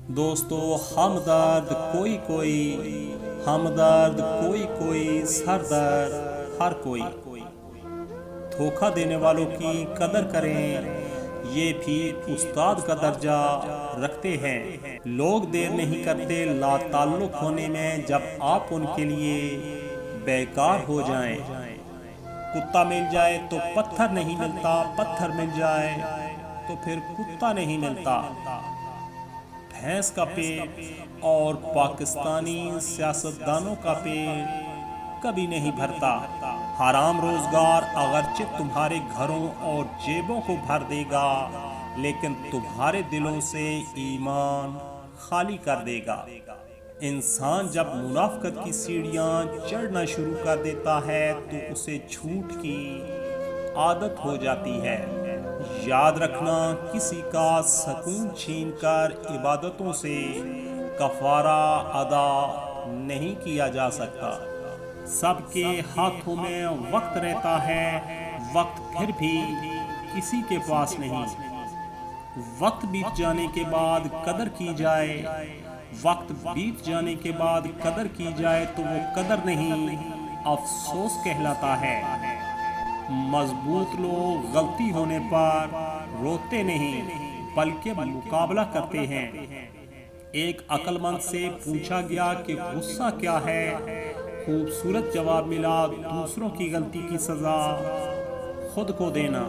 दोस्तों, हमदर्द कोई कोई, हमदर्द कोई कोई, सरदर्द हर कोई। धोखा देने वालों की कदर करें, ये भी उस्ताद का दर्जा रखते हैं। लोग देर नहीं करते लाताल्लुक होने में जब आप उनके लिए बेकार हो जाएं। कुत्ता मिल जाए तो पत्थर नहीं मिलता, पत्थर मिल जाए तो फिर कुत्ता नहीं मिलता। भैंस का पेट और पाकिस्तानी सियासतदानों का पेट कभी नहीं भरता। हराम रोजगार अगरचे तुम्हारे घरों और जेबों को भर देगा, लेकिन तुम्हारे दिलों से ईमान खाली कर देगा। इंसान जब मुनाफिकत की सीढ़ियां चढ़ना शुरू कर देता है तो उसे झूठ की आदत हो जाती है। याद रखना, किसी का सकून छीनकर इबादतों से कफारा अदा नहीं किया जा सकता। सबके हाथों में वक्त रहता है, वक्त फिर भी किसी के पास नहीं। वक्त बीत जाने के बाद कदर की जाए, वक्त बीत जाने के बाद कदर की जाए तो वो कदर नहीं, अफसोस कहलाता है। मजबूत लोग गलती होने पर रोते नहीं बल्कि मुकाबला करते हैं। एक अक्लमंद से पूछा गया कि गुस्सा क्या है। खूबसूरत जवाब मिला, दूसरों की गलती की सजा खुद को देना।